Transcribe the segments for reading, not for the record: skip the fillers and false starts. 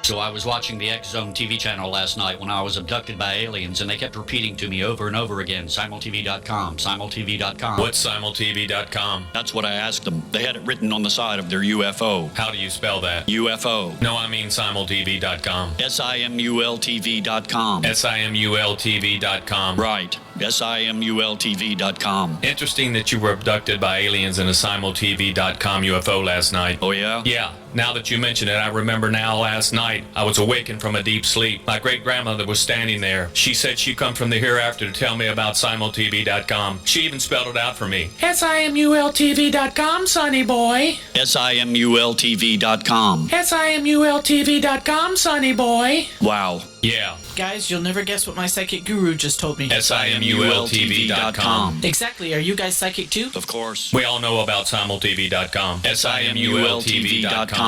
So I was watching the X Zone TV channel last night when I was abducted by aliens, and they kept repeating to me over and over again, simultv.com, simultv.com. What's simultv.com? That's what I asked them. They had it written on the side of their UFO. How do you spell that? UFO. No, I mean simultv.com. simultv.com. simultv.com. Right. simultv.com. Interesting that you were abducted by aliens in a simultv.com UFO last night. Oh, yeah? Yeah. Now that you mention it, I remember now last night I was awakened from a deep sleep. My great-grandmother was standing there. She said she'd come from the hereafter to tell me about simultv.com. She even spelled it out for me. simultv.com, sonny boy. simultv.com. simultv.com, sonny boy. Wow. Yeah. Guys, you'll never guess what my psychic guru just told me. simultv.com. Exactly. Are you guys psychic too? Of course. We all know about simultv.com. simultv.com.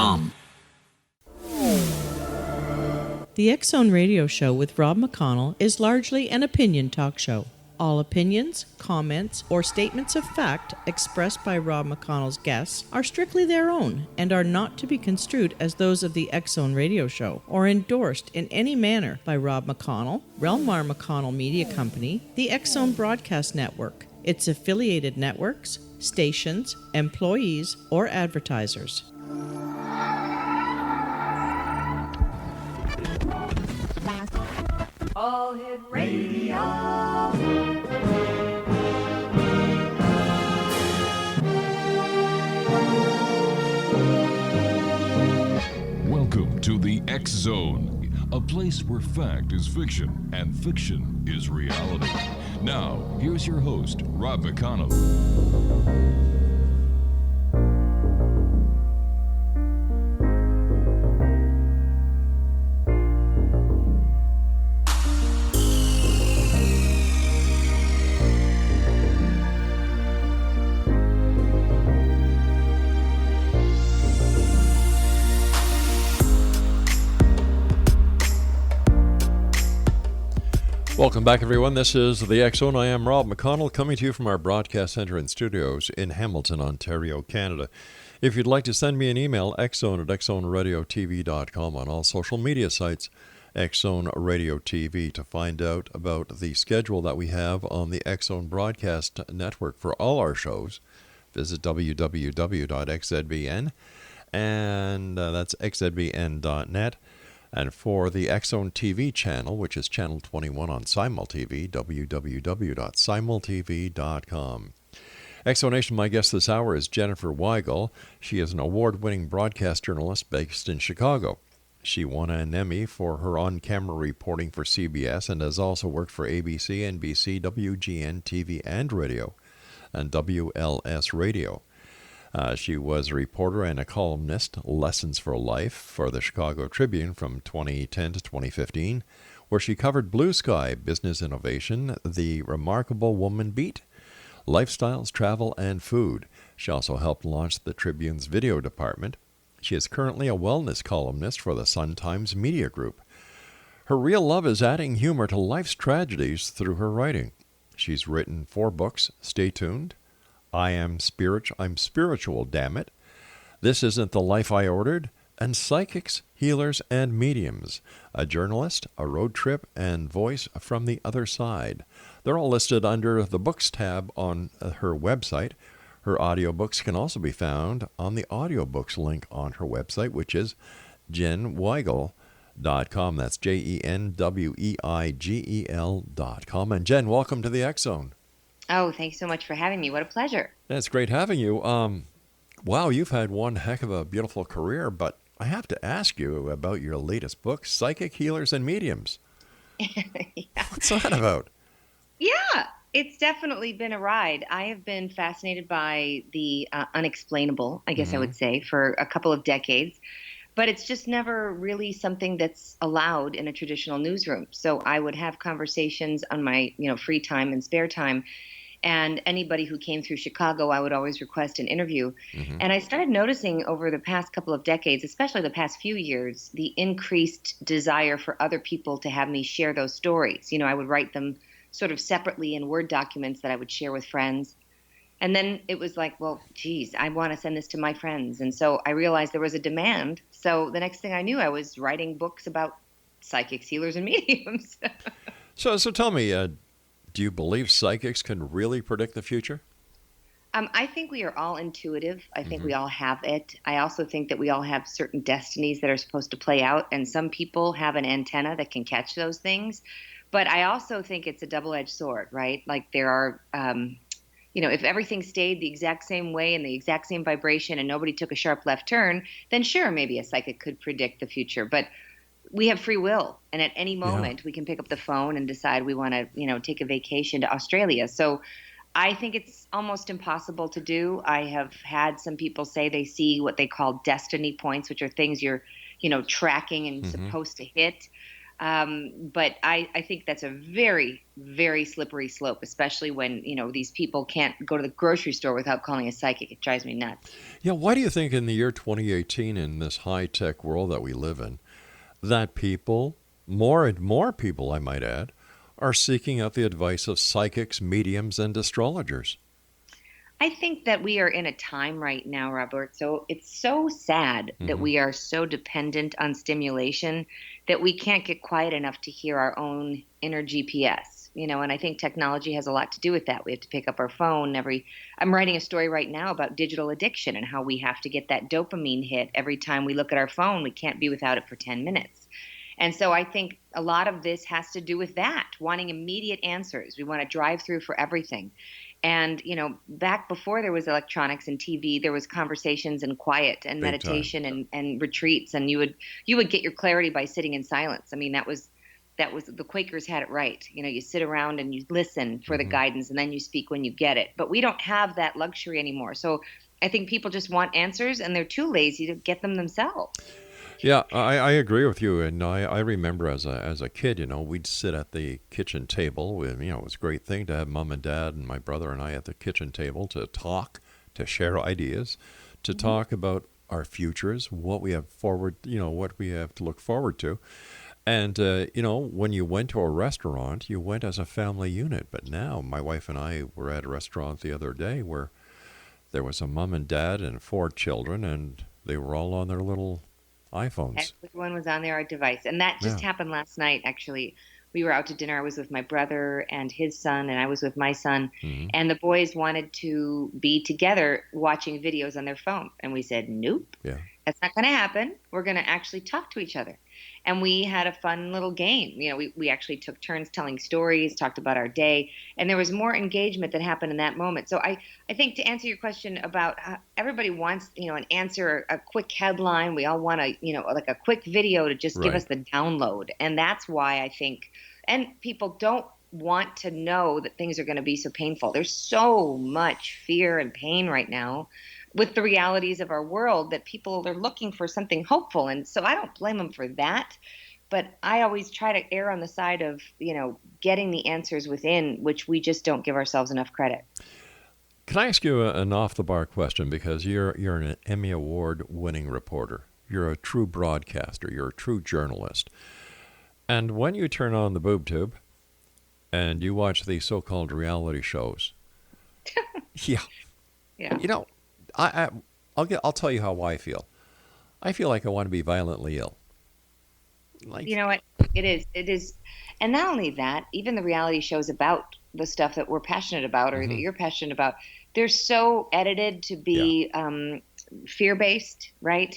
The X Zone Radio Show with Rob McConnell is largely an opinion talk show. All opinions, comments, or statements of fact expressed by Rob McConnell's guests are strictly their own and are not to be construed as those of the X Zone Radio Show or endorsed in any manner by Rob McConnell, Relmar McConnell Media Company, the X Zone Broadcast Network, its affiliated networks, stations, employees, or advertisers. All Hit Radio. Welcome to the X Zone, a place where fact is fiction and fiction is reality. Now, here's your host, Rob McConnell. Welcome back, everyone. This is the X Zone. I am Rob McConnell, coming to you from our broadcast center and studios in Hamilton, Ontario, Canada. If you'd like to send me an email, xzone@xzoneradiotv.com, on all social media sites, X-Zone Radio TV, to find out about the schedule that we have on the X-Zone Broadcast Network for all our shows. Visit www.xzbn, and that's xzbn.net. And for the X-Zone TV channel, which is channel 21 on SimulTV, www.simultv.com. Exonation, my guest this hour is Jennifer Weigel. She is an award-winning broadcast journalist based in Chicago. She won an Emmy for her on-camera reporting for CBS and has also worked for ABC, NBC, WGN TV and radio, and WLS Radio. She was a reporter and a columnist, Lessons for Life, for the Chicago Tribune from 2010 to 2015, where she covered Blue Sky, business innovation, the Remarkable Woman Beat, lifestyles, travel, and food. She also helped launch the Tribune's video department. She is currently a wellness columnist for the Sun-Times Media Group. Her real love is adding humor to life's tragedies through her writing. She's written 4 books. Stay tuned. I'm spiritual, damn it. This Isn't the Life I Ordered, and Psychics, Healers, and Mediums. A journalist, a road trip, and voice from the other side. They're all listed under the Books tab on her website. Her audiobooks can also be found on the audiobooks link on her website, which is jenweigel.com. That's JenWeigel.com. And Jen, welcome to the X Zone. Oh, thanks so much for having me. What a pleasure. It's great having you. Wow, you've had one heck of a beautiful career, but I have to ask you about your latest book, Psychic, Healers, and Mediums. Yeah. What's that about? Yeah, it's definitely been a ride. I have been fascinated by the unexplainable, I guess I would say, for a couple of decades. But it's just never really something that's allowed in a traditional newsroom. So I would have conversations on my, free time and spare time. And anybody who came through Chicago, I would always request an interview. And I started noticing over the past couple of decades, especially the past few years, the increased desire for other people to have me share those stories. I would write them sort of separately in Word documents that I would share with friends. And then it was like, well, geez, I want to send this to my friends. And so I realized there was a demand. So the next thing I knew, I was writing books about psychics, healers, and mediums. So tell me, do you believe psychics can really predict the future? I think we are all intuitive. I think we all have it. I also think that we all have certain destinies that are supposed to play out, and some people have an antenna that can catch those things. But I also think it's a double-edged sword, right? Like there are, if everything stayed the exact same way and the exact same vibration and nobody took a sharp left turn, then sure, maybe a psychic could predict the future. But we have free will, and at any moment we can pick up the phone and decide we want to, take a vacation to Australia. So I think it's almost impossible to do. I have had some people say they see what they call destiny points, which are things you're, tracking and supposed to hit. But I think that's a very, very slippery slope, especially when, these people can't go to the grocery store without calling a psychic. It drives me nuts. Yeah, why do you think in the year 2018, in this high-tech world that we live in, that people, more and more people, I might add, are seeking out the advice of psychics, mediums, and astrologers? I think that we are in a time right now, Robert. So it's so sad that we are so dependent on stimulation that we can't get quiet enough to hear our own inner GPS. And I think technology has a lot to do with that. We have to pick up our phone I'm writing a story right now about digital addiction and how we have to get that dopamine hit every time we look at our phone. We can't be without it for 10 minutes. And so I think a lot of this has to do with that, wanting immediate answers. We want to drive through for everything. And, back before there was electronics and TV, there was conversations and quiet and Big meditation and retreats. And you would get your clarity by sitting in silence. I mean, that was the Quakers had it right. You sit around and you listen for the guidance and then you speak when you get it. But we don't have that luxury anymore. So I think people just want answers and they're too lazy to get them themselves. Yeah, I agree with you. And I remember as a kid, we'd sit at the kitchen table. It was a great thing to have mom and dad and my brother and I at the kitchen table to talk, to share ideas, to talk about our futures, what we have what we have to look forward to. And, when you went to a restaurant, you went as a family unit. But now my wife and I were at a restaurant the other day where there was a mom and dad and 4 children, and they were all on their little iPhones. Everyone was on their device. And that just happened last night, actually. We were out to dinner. I was with my brother and his son, and I was with my son. And the boys wanted to be together watching videos on their phone. And we said, nope, that's not going to happen. We're going to actually talk to each other. And we had a fun little game. We actually took turns telling stories, talked about our day, and there was more engagement that happened in that moment. So I think to answer your question about everybody wants, an answer, a quick headline. We all want like a quick video to just give us the download. And that's why I think, and people don't want to know that things are going to be so painful. There's so much fear and pain right now with the realities of our world that people are looking for something hopeful. And so I don't blame them for that. But I always try to err on the side of, getting the answers within, which we just don't give ourselves enough credit. Can I ask you an off-the-bar question? Because you're an Emmy Award-winning reporter. You're a true broadcaster. You're a true journalist. And when you turn on the boob tube and you watch these so-called reality shows, I'll tell you how I feel. I feel like I want to be violently ill. You know what? It is. And not only that, even the reality shows about the stuff that we're passionate about or that you're passionate about, they're so edited to be fear-based, right?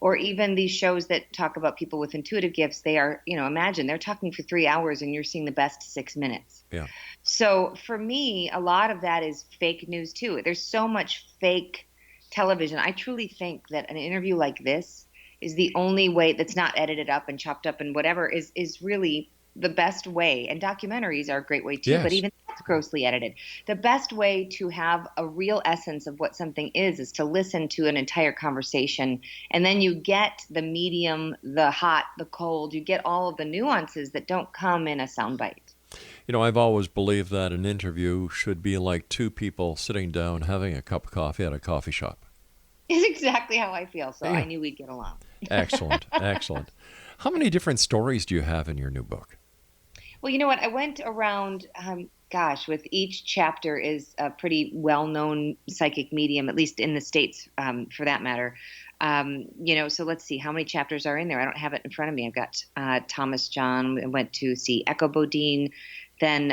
Or even these shows that talk about people with intuitive gifts, they are, imagine they're talking for 3 hours and you're seeing the best 6 minutes. Yeah. So for me, a lot of that is fake news too. There's so much fake television. I truly think that an interview like this is the only way that's not edited up and chopped up and whatever is really the best way. And documentaries are a great way too, but even that's grossly edited. The best way to have a real essence of what something is to listen to an entire conversation. And then you get the medium, the hot, the cold, you get all of the nuances that don't come in a soundbite. I've always believed that an interview should be like 2 people sitting down having a cup of coffee at a coffee shop. It's exactly how I feel, so I knew we'd get along. Excellent, excellent. How many different stories do you have in your new book? Well, you know what? I went around gosh, with each chapter is a pretty well-known psychic medium, at least in the States, for that matter. So let's see, how many chapters are in there? I don't have it in front of me. I've got Thomas John. I went to see Echo Bodine. Then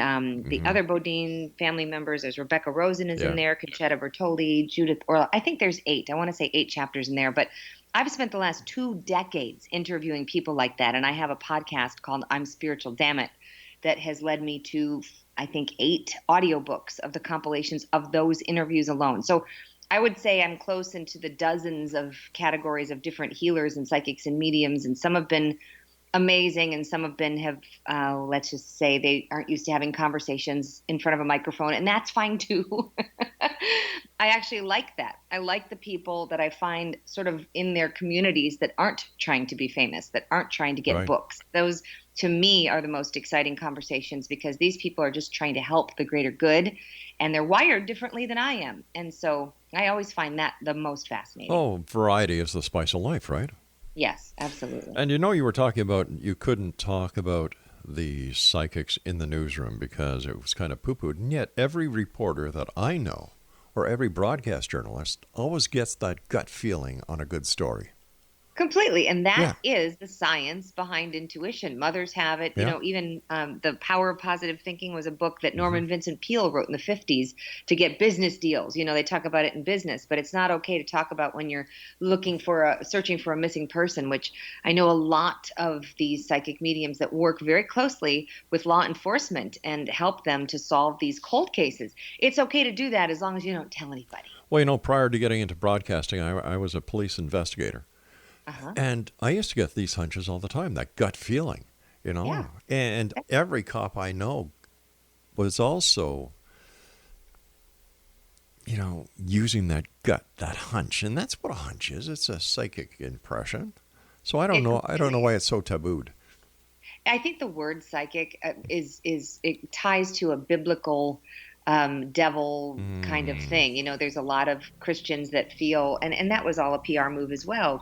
the other Bodine family members, there's Rebecca Rosen is in there, Conchetta Bertoli, Judith Orla. I think there's 8. I want to say 8 chapters in there. But I've spent the last 2 decades interviewing people like that. And I have a podcast called I'm Spiritual, Damn It, that has led me to, I think, 8 audiobooks of the compilations of those interviews alone. So I would say I'm close into the dozens of categories of different healers and psychics and mediums, and some have been amazing, and some have let's just say they aren't used to having conversations in front of a microphone, and that's fine too. I actually like that. I like the people that I find sort of in their communities that aren't trying to be famous, that aren't trying to get books. Those, to me, are the most exciting conversations, because these people are just trying to help the greater good, and they're wired differently than I am. And so I always find that the most fascinating. Oh, variety is the spice of life, right? Yes, absolutely. And you were talking about you couldn't talk about the psychics in the newsroom because it was kind of poo-pooed. And yet every reporter that I know, or every broadcast journalist, always gets that gut feeling on a good story. Completely. And that is the science behind intuition. Mothers have it. Even The Power of Positive Thinking was a book that Norman Vincent Peale wrote in the 50s to get business deals. They talk about it in business, but it's not okay to talk about when you're searching for a missing person, which I know a lot of these psychic mediums that work very closely with law enforcement and help them to solve these cold cases. It's okay to do that as long as you don't tell anybody. Well, prior to getting into broadcasting, I was a police investigator. And I used to get these hunches all the time, that gut feeling, And every cop I know was also, using that gut, that hunch. And that's what a hunch is. It's a psychic impression. So I don't know why it's so tabooed. I think the word psychic it ties to a biblical devil kind of thing. There's a lot of Christians that feel, and that was all a PR move as well,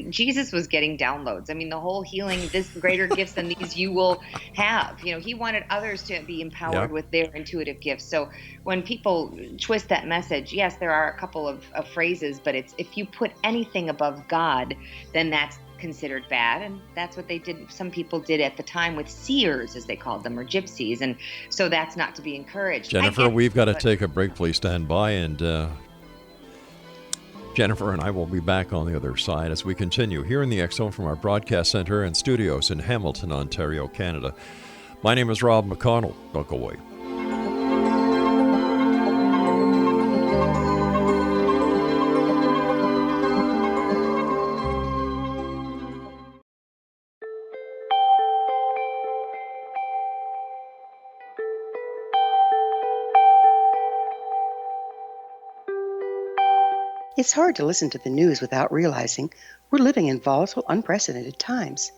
Jesus was getting downloads. I mean, the whole healing, this greater gifts than these you will have. He wanted others to be empowered with their intuitive gifts. So when people twist that message, yes, there are a couple of phrases, but it's, if you put anything above God, then that's considered bad, and that's what they did. Some people did at the time with seers, as they called them, or gypsies, and so that's not to be encouraged. Jennifer, we've got to take a break. Please stand by, and Jennifer and I will be back on the other side as we continue here in the X-Zone from our broadcast center and studios in Hamilton, Ontario, Canada. My name is Rob McConnell. Don't go away. It's hard to listen to the news without realizing we're living in volatile, unprecedented times.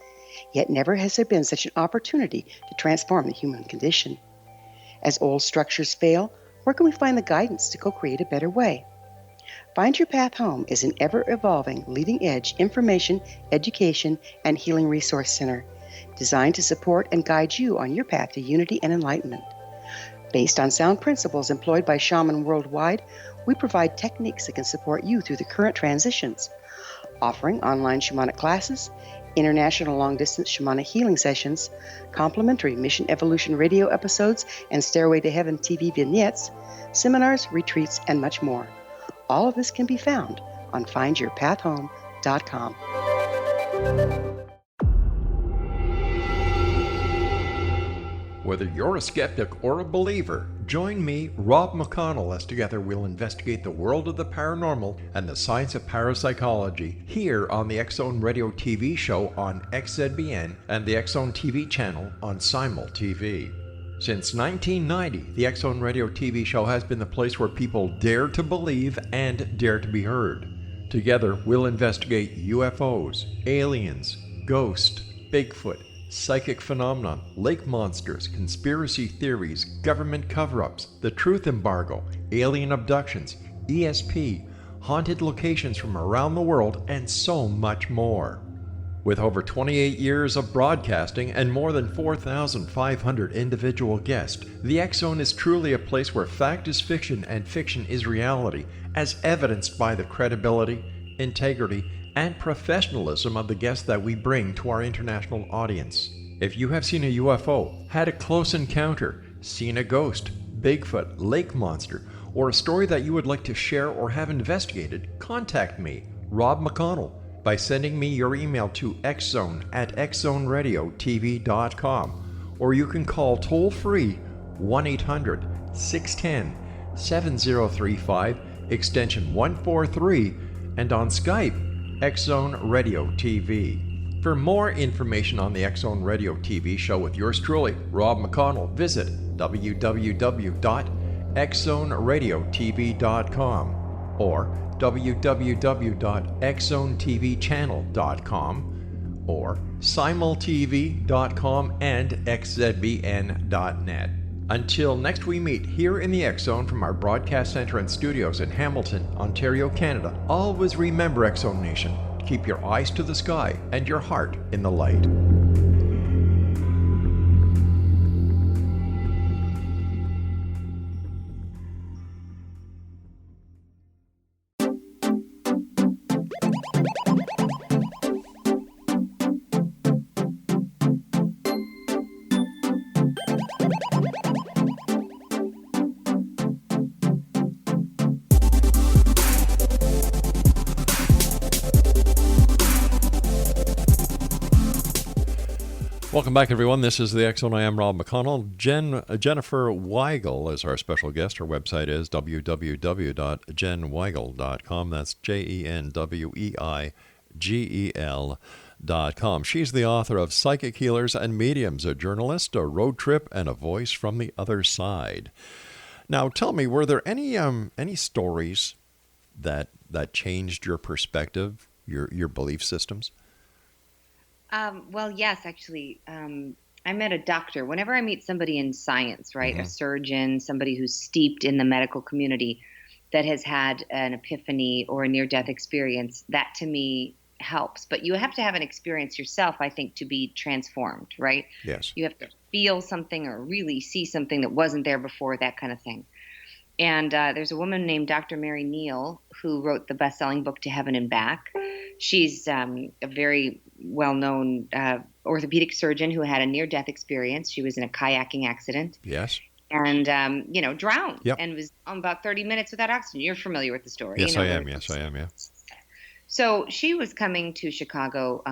Yet never has there been such an opportunity to transform the human condition. As old structures fail, where can we find the guidance to co-create a better way? Find Your Path Home is an ever-evolving, leading-edge information, education, and healing resource center designed to support and guide you on your path to unity and enlightenment. Based on sound principles employed by shamans worldwide, we provide techniques that can support you through the current transitions, offering online shamanic classes, international long-distance shamanic healing sessions, complimentary Mission Evolution radio episodes and Stairway to Heaven TV vignettes, seminars, retreats, and much more. All of this can be found on findyourpathhome.com. Whether you're a skeptic or a believer, join me, Rob McConnell, as together we'll investigate the world of the paranormal and the science of parapsychology here on the X-Zone Radio TV show on XZBN and the X-Zone TV channel on Simul TV. Since 1990, the X-Zone Radio TV show has been the place where people dare to believe and dare to be heard. Together, we'll investigate UFOs, aliens, ghosts, Bigfoot, psychic phenomenon, lake monsters, conspiracy theories, government cover-ups, the truth embargo, alien abductions, ESP, haunted locations from around the world, and so much more. With over 28 years of broadcasting and more than 4,500 individual guests, the X Zone is truly a place where fact is fiction and fiction is reality, as evidenced by the credibility, integrity, and professionalism of the guests that we bring to our international audience. If you have seen a UFO, had a close encounter, seen a ghost, Bigfoot, lake monster, or a story that you would like to share or have investigated, contact me, Rob McConnell, by sending me your email to xzone@xzoneradiotv.com, or you can call toll-free 1-800-610-7035, extension 143, and on Skype, X Zone Radio TV. For more information on the X Zone Radio TV show with yours truly, Rob McConnell, visit www.xzoneradiotv.com or www.xzonetvchannel.com or simultv.com and xzbn.net. Until next we meet here in the X Zone from our broadcast center and studios in Hamilton, Ontario, Canada, always remember, X Zone Nation, keep your eyes to the sky and your heart in the light. Welcome back, everyone. This is the X Zone. I am Rob McConnell. Jennifer Weigel is our special guest. Her website is www.jenweigel.com. That's JenWeigel.com. She's the author of Psychic Healers and Mediums, a journalist, a road trip, and a voice from the other side. Now, tell me, were there any stories that changed your perspective, your belief systems? Well, yes, actually. I met a doctor. Whenever I meet somebody in science, right, Mm-hmm. a surgeon, somebody who's steeped in the medical community that has had an epiphany or a near-death experience, that to me helps. But you have to have an experience yourself, I think, to be transformed, right? Yes. You have to feel something or really see something that wasn't there before, that kind of thing. And there's a woman named Dr. Mary Neal who wrote the best-selling book To Heaven and Back. She's a very well-known orthopedic surgeon who had a near-death experience. She was in a kayaking accident. Yes. And, drowned. Yep. And was on about 30 minutes without oxygen. You're familiar with the story. Yes, you know, I am. Yes, I am. Yeah. So she was coming to Chicago,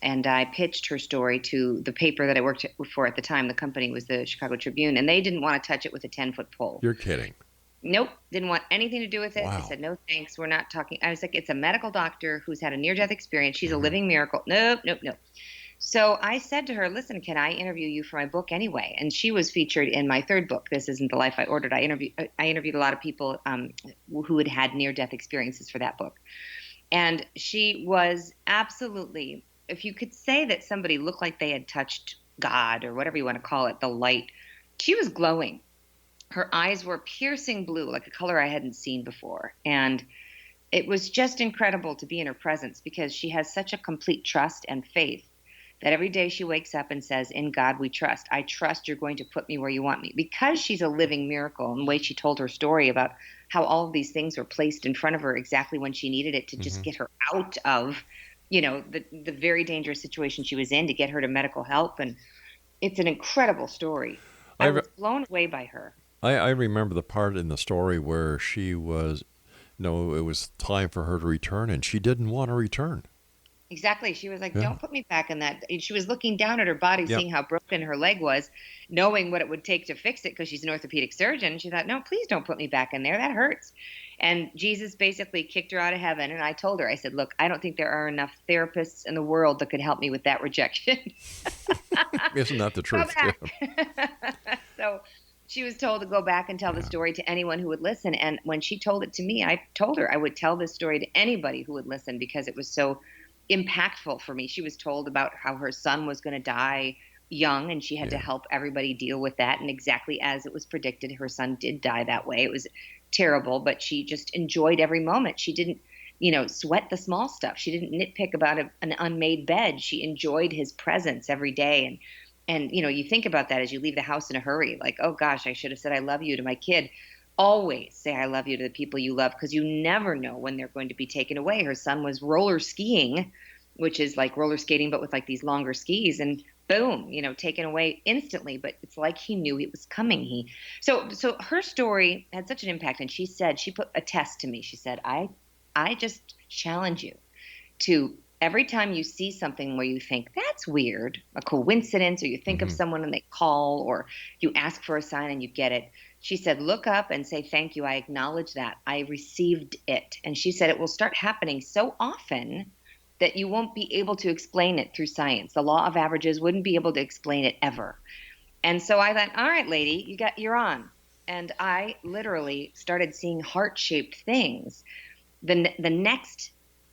and I pitched her story to the paper that I worked for at the time. The company was the Chicago Tribune, and they didn't want to touch it with a 10-foot pole. You're kidding. Nope, didn't want anything to do with it. Wow. They said, no, thanks, we're not talking. I was like, it's a medical doctor who's had a near-death experience. She's Mm-hmm. a living miracle. Nope. So I said to her, listen, can I interview you for my book anyway? And she was featured in my third book, This Isn't the Life I Ordered. I interviewed a lot of people who had had near-death experiences for that book. And she was absolutely, if you could say that somebody looked like they had touched God or whatever you want to call it, the light, she was glowing. Her eyes were piercing blue, like a color I hadn't seen before. And it was just incredible to be in her presence because she has such a complete trust and faith that every day she wakes up and says, in God we trust. I trust you're going to put me where you want me. Because she's a living miracle, and the way she told her story about how all of these things were placed in front of her exactly when she needed it to just get her out of, the very dangerous situation she was in, to get her to medical help. And it's an incredible story. I was blown away by her. I remember the part in the story where she was, it was time for her to return, and she didn't want to return. Exactly. She was like, Yeah. don't put me back in that. And she was looking down at her body, Yep. seeing how broken her leg was, knowing what it would take to fix it because she's an orthopedic surgeon. She thought, no, please don't put me back in there. That hurts. And Jesus basically kicked her out of heaven. And I told her, I said, look, I don't think there are enough therapists in the world that could help me with that rejection. Isn't that the truth? Go back. So she was told to go back and tell the story to anyone who would listen. And when she told it to me, I told her I would tell this story to anybody who would listen because it was so impactful for me. She was told about how her son was going to die young, and she had to help everybody deal with that. And exactly as it was predicted, her son did die that way. It was terrible, but she just enjoyed every moment. She didn't sweat the small stuff. She didn't nitpick about an unmade bed. She enjoyed his presence every day. And you think about that as you leave the house in a hurry, like, oh gosh, I should have said I love you to my kid. Always say I love you to the people you love, because you never know when they're going to be taken away. Her son was roller skiing, which is like roller skating, but with like these longer skis, and boom, taken away instantly. But it's like he knew it was coming. So her story had such an impact. And she put a test to me. She said, I just challenge you to, every time you see something where you think that's weird, a coincidence, or you think of someone and they call, or you ask for a sign and you get it. She said, look up and say, thank you. I acknowledge that. I received it. And she said, it will start happening so often that you won't be able to explain it through science. The law of averages wouldn't be able to explain it ever. And so I thought, all right, lady, you're on. And I literally started seeing heart-shaped things. The next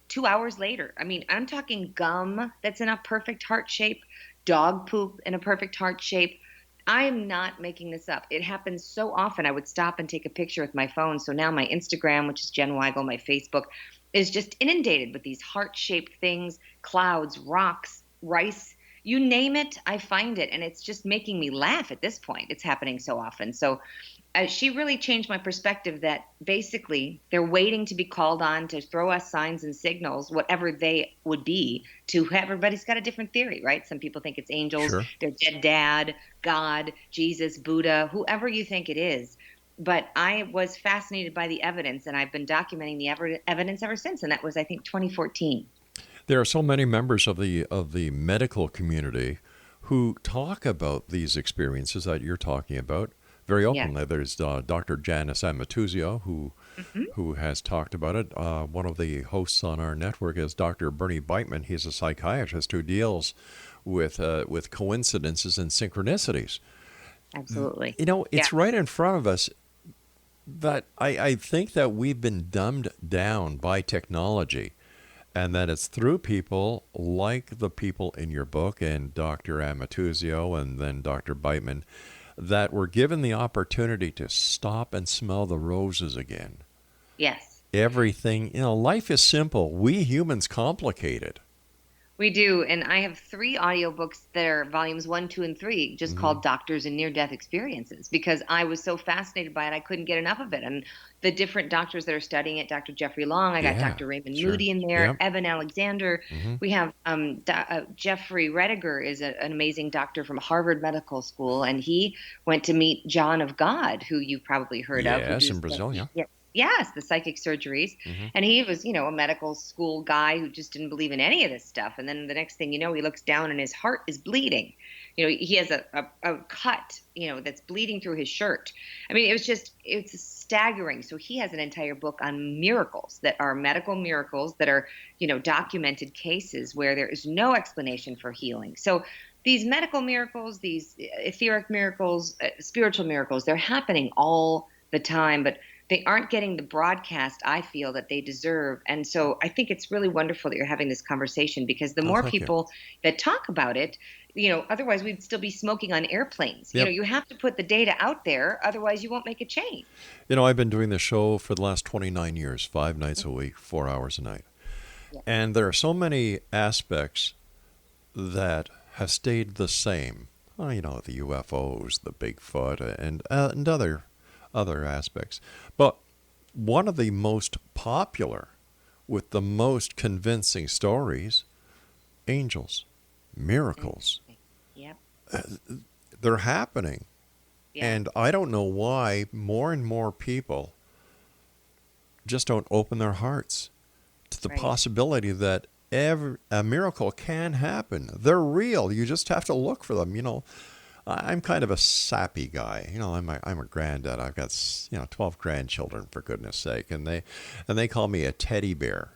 2 hours later, I mean, I'm talking gum that's in a perfect heart shape, dog poop in a perfect heart shape. I am not making this up. It happens so often. I would stop and take a picture with my phone. So now my Instagram, which is Jen Weigel, my Facebook, is just inundated with these heart-shaped things, clouds, rocks, rice, you name it, I find it. And it's just making me laugh at this point. It's happening so often. So she really changed my perspective that basically they're waiting to be called on to throw us signs and signals, whatever they would be, to everybody's got a different theory, right? Some people think it's angels, their dead dad, God, Jesus, Buddha, whoever you think it is. But I was fascinated by the evidence, and I've been documenting the evidence ever since. And that was, I think, 2014. There are so many members of the medical community who talk about these experiences that you're talking about very openly. Yeah. There's Dr. Janice Amatuzio, who has talked about it. One of the hosts on our network is Dr. Bernie Beitman. He's a psychiatrist who deals with coincidences and synchronicities. Absolutely. It's right in front of us. But I think that we've been dumbed down by technology, and that it's through people like the people in your book and Dr. Amatuzio and then Dr. Beitman that we're given the opportunity to stop and smell the roses again. Yes. Everything, life is simple. We humans complicate it. We do. And I have 3 audiobooks that are volumes 1, 2, and 3, just called Doctors and Near-Death Experiences, because I was so fascinated by it. I couldn't get enough of it. And the different doctors that are studying it, Dr. Jeffrey Long, I got Dr. Raymond Moody in there, Evan Alexander. We have Jeffrey Rediger is an amazing doctor from Harvard Medical School, and he went to meet John of God, who you've probably heard of. Yes, in Brazil, Yes, the psychic surgeries. And he was, a medical school guy who just didn't believe in any of this stuff. And then the next thing you know, he looks down and his heart is bleeding. He has a cut, that's bleeding through his shirt. I mean, it's staggering. So he has an entire book on miracles that are medical miracles that are, documented cases where there is no explanation for healing. So these medical miracles, these etheric miracles, spiritual miracles, they're happening all the time. But they aren't getting the broadcast, I feel, that they deserve. And so I think it's really wonderful that you're having this conversation, because the more people that talk about it, otherwise we'd still be smoking on airplanes. Yep. You have to put the data out there, otherwise you won't make a change. I've been doing this show for the last 29 years, 5 nights a week, 4 hours a night. Yeah. And there are so many aspects that have stayed the same. The UFOs, the Bigfoot, and other aspects. But one of the most popular, with the most convincing stories, angels, miracles. Yep. They're happening. Yeah. And I don't know why more and more people just don't open their hearts to the possibility that a miracle can happen. They're real. You just have to look for them. I'm kind of a sappy guy. I'm a granddad. I've got 12 grandchildren, for goodness sake, and they call me a teddy bear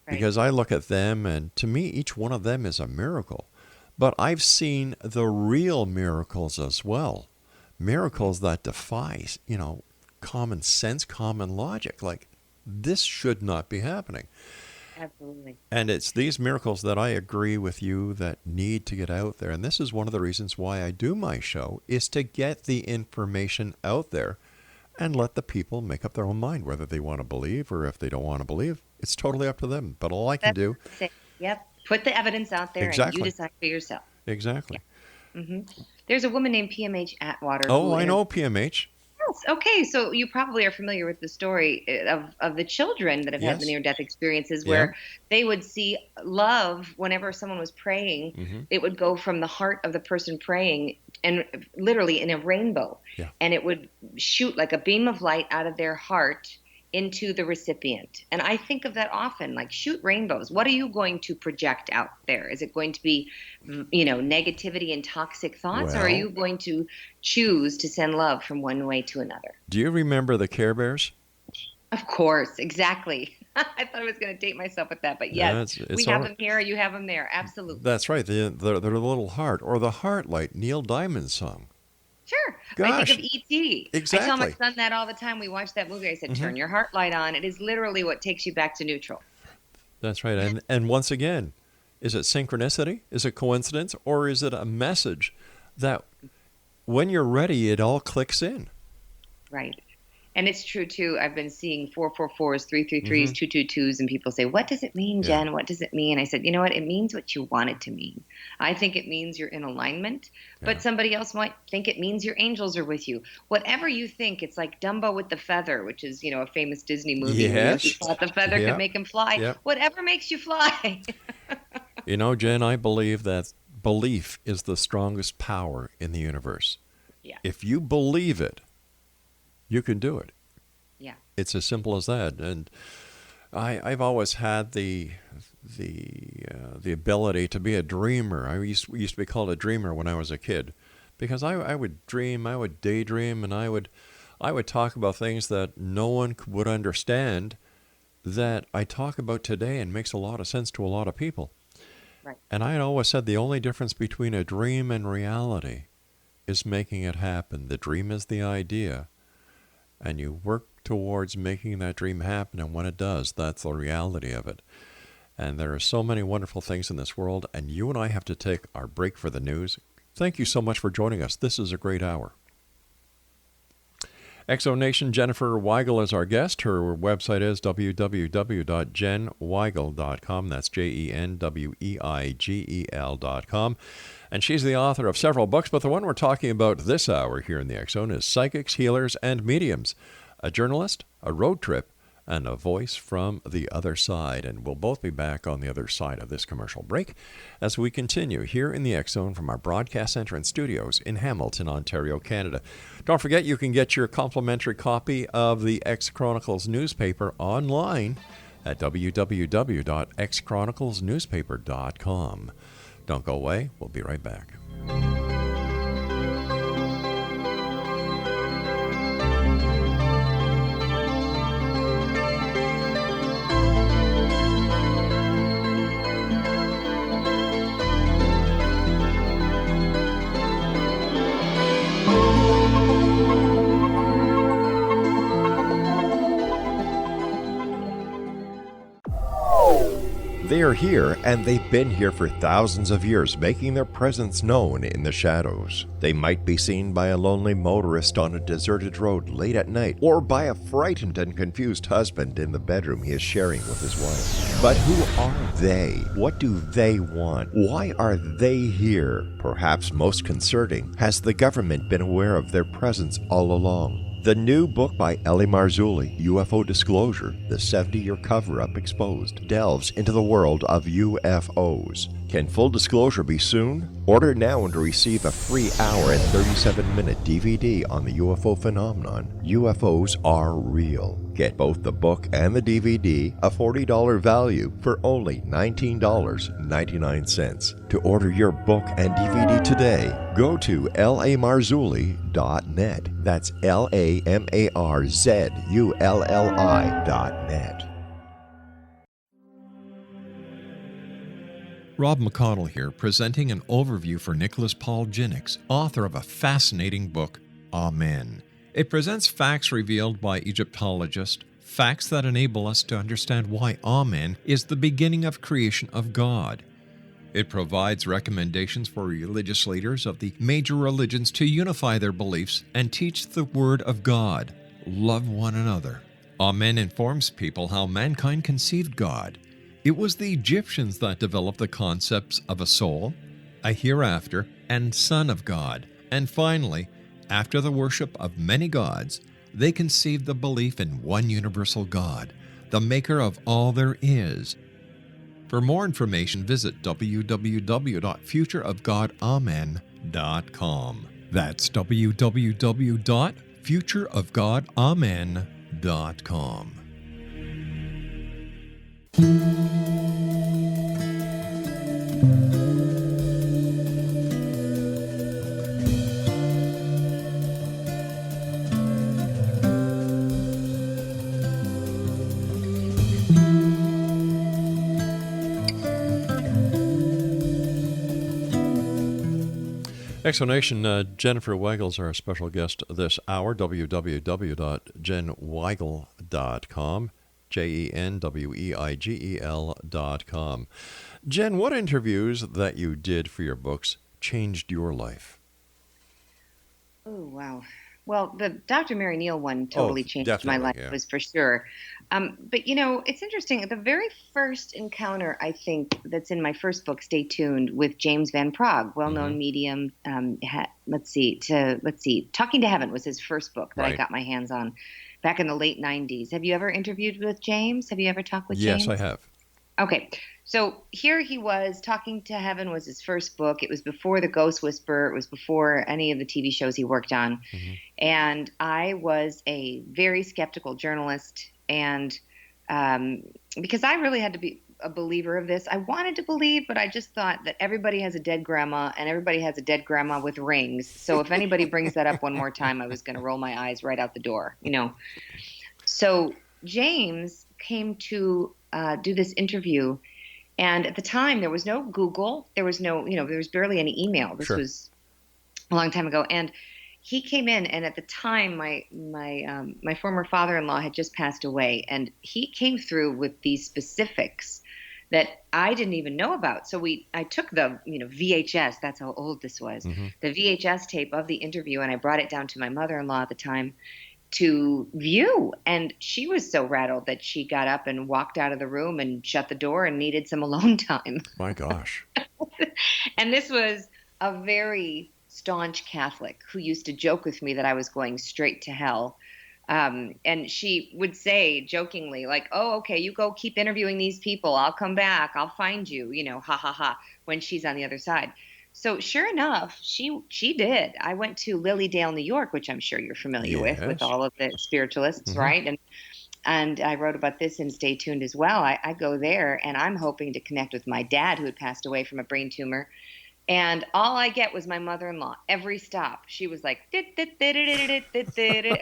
because I look at them, and to me each one of them is a miracle. But I've seen the real miracles as well, miracles that defy common sense, common logic. Like, this should not be happening. Absolutely. And it's these miracles that I agree with you that need to get out there. And this is one of the reasons why I do my show, is to get the information out there and let the people make up their own mind whether they want to believe or if they don't want to believe. It's totally up to them. But all I can do... Yep. Put the evidence out there and you decide for yourself. Exactly. Yeah. There's a woman named PMH Atwater. Oh, I know PMH. Yes. Okay. So you probably are familiar with the story of the children that have had the near-death experiences where they would see love whenever someone was praying. It would go from the heart of the person praying and literally in a rainbow. Yeah. And it would shoot like a beam of light out of their heart into the recipient. And I think of that often, like shoot rainbows. What are you going to project out there? Is it going to be, negativity and toxic thoughts, or are you going to choose to send love from one way to another? Do you remember the Care Bears? Of course, exactly. I thought I was going to date myself with that, but yes, we have them here, you have them there. Absolutely. That's right. They're the little heart, or the Heart Light, Neil Diamond's song. Sure. Gosh. I think of E.T. Exactly. I tell my son that all the time. We watch that movie. I said, turn your heart light on. It is literally what takes you back to neutral. That's right. And once again, is it synchronicity? Is it coincidence? Or is it a message that when you're ready, it all clicks in? Right. And it's true, too. I've been seeing 444s, 333s, 222s, and people say, what does it mean, Jen? What does it mean? I said, you know what? It means what you want it to mean. I think it means you're in alignment, but somebody else might think it means your angels are with you. Whatever you think, it's like Dumbo with the feather, which is, a famous Disney movie. Yes. He thought the feather could make him fly. Yep. Whatever makes you fly. Jen, I believe that belief is the strongest power in the universe. Yeah. If you believe it, you can do it. Yeah. It's as simple as that. And I've always had the ability to be a dreamer. I used to be called a dreamer when I was a kid, because I would dream, I would daydream, and I would talk about things that no one would understand that I talk about today and makes a lot of sense to a lot of people. Right. And I had always said the only difference between a dream and reality is making it happen. The dream is the idea, and you work towards making that dream happen, and when it does, that's the reality of it. And there are so many wonderful things in this world, and you and I have to take our break for the news. Thank you so much for joining us. This is a great hour. Exonation, Jennifer Weigel is our guest. Her website is www.jenweigel.com. That's JenWeigel.com. And she's the author of several books, but the one we're talking about this hour here in the X Zone is Psychics, Healers, and Mediums. A journalist, a road trip, and a voice from the other side. And we'll both be back on the other side of this commercial break as we continue here in the X Zone from our broadcast center and studios in Hamilton, Ontario, Canada. Don't forget, you can get your complimentary copy of the X Chronicles newspaper online at www.xchroniclesnewspaper.com. Don't go away. We'll be right back. They are here, and they've been here for thousands of years, making their presence known in the shadows. They might be seen by a lonely motorist on a deserted road late at night, or by a frightened and confused husband in the bedroom he is sharing with his wife. But who are they? What do they want? Why are they here? Perhaps most concerning, has the government been aware of their presence all along? The new book by Ellie Marzulli, UFO Disclosure, the 70-year cover-up exposed, delves into the world of UFOs. Can full disclosure be soon? Order now and receive a free hour and 37-minute DVD on the UFO phenomenon. UFOs are real. Get both the book and the DVD, a $40 value, for only $19.99. To order your book and DVD today, go to lamarzulli.net. That's LAMARZULLI.net. Rob McConnell here, presenting an overview for Nicholas Paul Jennings, author of a fascinating book, Amen. It presents facts revealed by Egyptologists, facts that enable us to understand why Amen is the beginning of creation of God. It provides recommendations for religious leaders of the major religions to unify their beliefs and teach the Word of God. love one another. Amen informs people how mankind conceived God. It was the Egyptians that developed the concepts of a soul, a hereafter, and Son of God. And finally, after the worship of many gods, they conceived the belief in one universal God, the maker of all there is. For more information, visit www.futureofgodamen.com. That's www.futureofgodamen.com. Exonation, Jennifer Weigel is our special guest this hour, www.jenweigel.com, JenWeigel.com. Jen, what interviews that you did for your books changed your life? Oh, wow. Well, the Dr. Mary Neal one totally changed my life, was for sure. But, it's interesting. The very first encounter, I think, that's in my first book, Stay Tuned, with James Van Praagh, well-known medium. Talking to Heaven was his first book that I got my hands on back in the late 90s. Have you ever interviewed with James? Have you ever talked with James? Yes, I have. Okay. So here he was. Talking to Heaven was his first book. It was before The Ghost Whisperer. It was before any of the TV shows he worked on. Mm-hmm. And I was a very skeptical journalist. And because I really had to be a believer of this, I wanted to believe, but I just thought that everybody has a dead grandma and everybody has a dead grandma with rings. So if anybody brings that up one more time, I was going to roll my eyes right out the door, So James came to do this interview. And at the time, there was no Google. There was no, there was barely any email. This was a long time ago. And he came in, and at the time, my former father-in-law had just passed away, and he came through with these specifics that I didn't even know about. So I took the, VHS. That's how old this was. Mm-hmm. The VHS tape of the interview, and I brought it down to my mother-in-law at the time to view. And she was so rattled that she got up and walked out of the room and shut the door and needed some alone time. My gosh. And this was a very staunch Catholic who used to joke with me that I was going straight to hell. And she would say jokingly, like, oh, okay, you go keep interviewing these people. I'll come back. I'll find you, ha, ha, ha, when she's on the other side. So sure enough, she did. I went to Lilydale, New York, which I'm sure you're familiar with all of the spiritualists, mm-hmm. right? And I wrote about this in Stay Tuned as well. I go there, and I'm hoping to connect with my dad, who had passed away from a brain tumor. And all I get was my mother-in-law. Every stop, she was like, I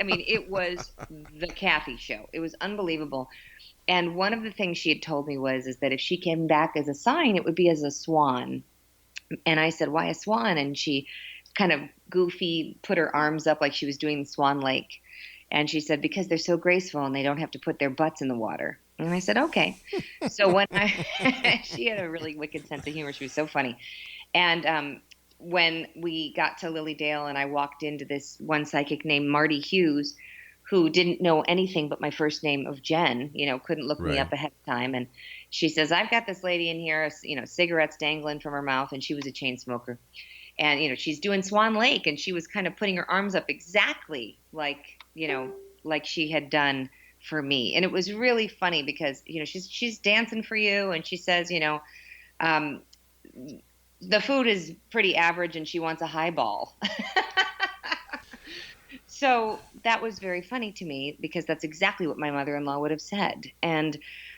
mean, it was the Kathy show. It was unbelievable. And one of the things she had told me is that if she came back as a sign, it would be as a swan. And I said, why a swan? And she kind of goofy put her arms up like she was doing the Swan Lake. And she said, because they're so graceful and they don't have to put their butts in the water. And I said, okay. So when she had a really wicked sense of humor. She was so funny. And when we got to Lilydale and I walked into this one psychic named Marty Hughes, who didn't know anything but my first name of Jen, couldn't look me up ahead of time. And she says, I've got this lady in here, cigarettes dangling from her mouth, and she was a chain smoker. And, she's doing Swan Lake, and she was kind of putting her arms up exactly like she had done for me. And it was really funny because, she's dancing for you, and she says, the food is pretty average, and she wants a highball. So that was very funny to me because that's exactly what my mother-in-law would have said. And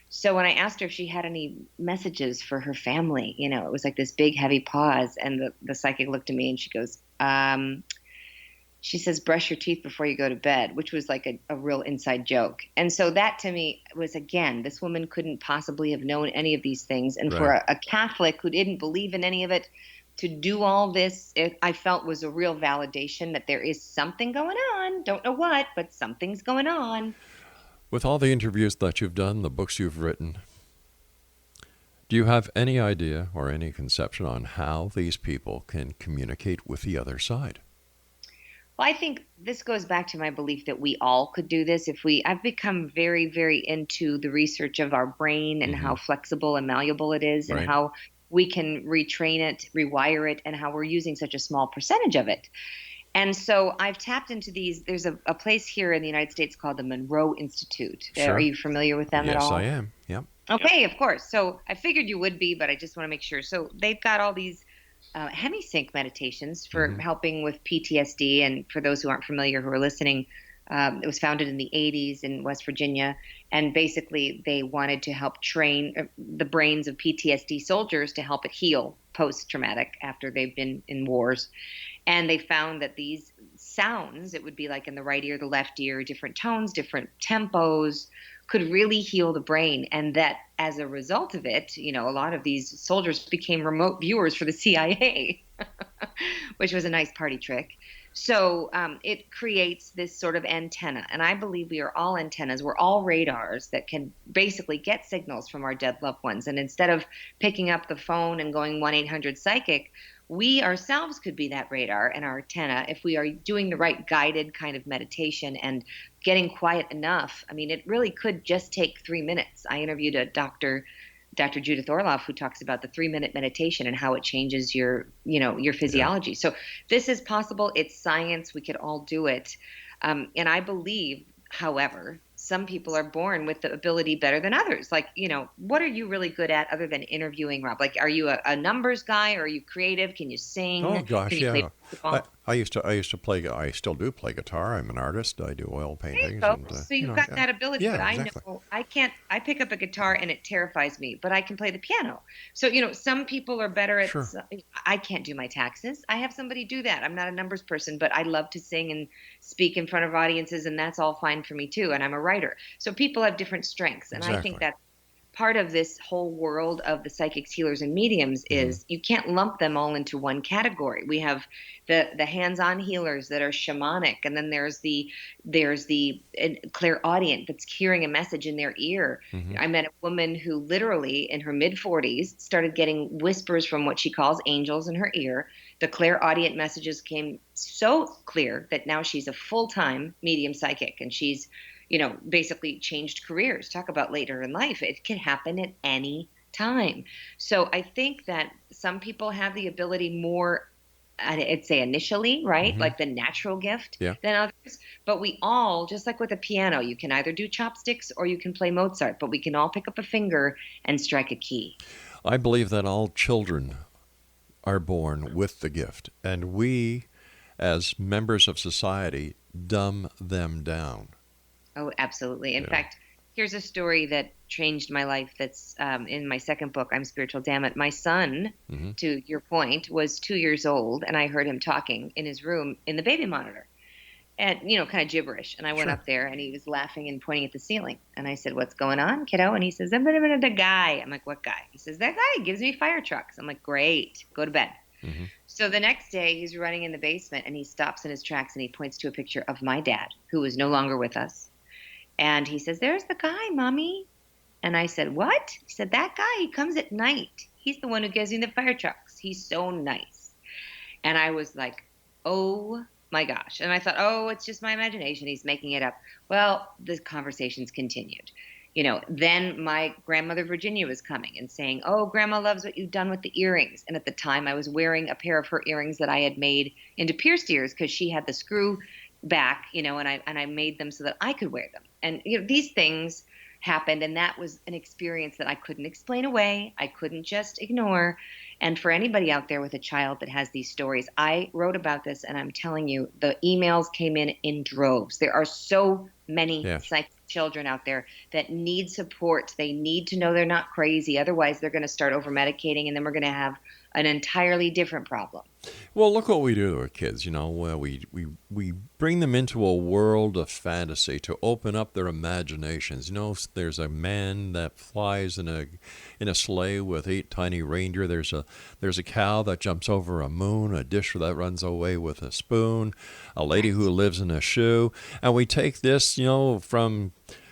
so when I asked her if she had any messages for her family, it was like this big heavy pause. And the psychic looked at me and she goes, she says, brush your teeth before you go to bed, which was like a real inside joke. And so that to me was, again, this woman couldn't possibly have known any of these things. And for a Catholic who didn't believe in any of it, to do all this, I felt was a real validation that there is something going on. Don't know what, but something's going on. With all the interviews that you've done, the books you've written, do you have any idea or any conception on how these people can communicate with the other side? Well, I think this goes back to my belief that we all could do this. I've become very, very into the research of our brain and how flexible and malleable it is, and Right. how we can retrain it, rewire it, and how we're using such a small percentage of it. And so I've tapped into these. There's a place here in the United States called the Monroe Institute. Sure. Are you familiar with them at Yes, all? I am. Yep. Okay, of course. So I figured you would be, but I just want to make sure. So they've got all these hemisync meditations for helping with PTSD. And for those who aren't familiar who are listening, it was founded in the 80s in West Virginia. And basically, they wanted to help train the brains of PTSD soldiers to help it heal post-traumatic after they've been in wars. And they found that these sounds, it would be like in the right ear, the left ear, different tones, different tempos, could really heal the brain. And that as a result of it, a lot of these soldiers became remote viewers for the CIA, which was a nice party trick. So it creates this sort of antenna. And I believe we are all antennas. We're all radars that can basically get signals from our dead loved ones. And instead of picking up the phone and going 1-800-PSYCHIC, we ourselves could be that radar and our antenna if we are doing the right guided kind of meditation and getting quiet enough. I mean, it really could just take 3 minutes. I interviewed a Dr. Judith Orloff, who talks about the 3-minute meditation and how it changes your physiology. So this is possible. It's science. We could all do it. And I believe, however, some people are born with the ability better than others. Like, what are you really good at other than interviewing, Rob? Like, are you a numbers guy? Or are you creative? Can you sing? Oh gosh, Can you play yeah. basketball? I used to play. I still do play guitar. I'm an artist. I do oil There you paintings. go. And, So you've got that ability, Yeah, but exactly. I know I can't. I pick up a guitar and it terrifies me, but I can play the piano. So some people are better at. Sure. I can't do my taxes. I have somebody do that. I'm not a numbers person, but I love to sing and speak in front of audiences, and that's all fine for me too. And I'm a writer. So people have different strengths, and I think Exactly. that's part of this whole world of the psychics, healers, and mediums is you can't lump them all into one category. We have the hands-on healers that are shamanic, and then there's the clairaudient that's hearing a message in their ear. I met a woman who literally in her mid-40s started getting whispers from what she calls angels in her ear. The clairaudient messages came so clear that now she's a full-time medium psychic, and she's basically changed careers. Talk about later in life. It can happen at any time. So I think that some people have the ability more, I'd say initially, right? Like the natural gift Yeah. than others. But we all, just like with a piano, you can either do chopsticks or you can play Mozart, but we can all pick up a finger and strike a key. I believe that all children are born with the gift, and we, as members of society, dumb them down. Oh, absolutely. In Yeah. fact, here's a story that changed my life that's in my second book, I'm Spiritual Damn It. My son, to your point, was 2 years old, and I heard him talking in his room in the baby monitor. And, kind of gibberish. And I went up there, and he was laughing and pointing at the ceiling. And I said, "What's going on, kiddo?" And he says, "The guy." I'm like, "What guy?" He says, "That guy gives me fire trucks." I'm like, "Great. Go to bed." So the next day, he's running in the basement, and he stops in his tracks, and he points to a picture of my dad, who was no longer with us. And he says, "There's the guy, Mommy." And I said, "What?" He said, "That guy, he comes at night. He's the one who gives me the fire trucks. He's so nice." And I was like, oh my gosh. And I thought, oh, it's just my imagination. He's making it up. Well, the conversations continued. Then my grandmother Virginia was coming and saying, "Oh, Grandma loves what you've done with the earrings." And at the time I was wearing a pair of her earrings that I had made into pierced ears because she had the screw back, and I made them so that I could wear them. And these things happened, and that was an experience that I couldn't explain away. I couldn't just ignore. And for anybody out there with a child that has these stories, I wrote about this, and I'm telling you, the emails came in droves. There are so many psychic children out there that need support. They need to know they're not crazy. Otherwise, they're going to start over-medicating, and then we're going to have an entirely different problem. Well, look what we do to our kids. We bring them into a world of fantasy to open up their imaginations. There's a man that flies in a sleigh with 8 tiny reindeer. There's a cow that jumps over a moon, a dish that runs away with a spoon, a lady who lives in a shoe, and we take this,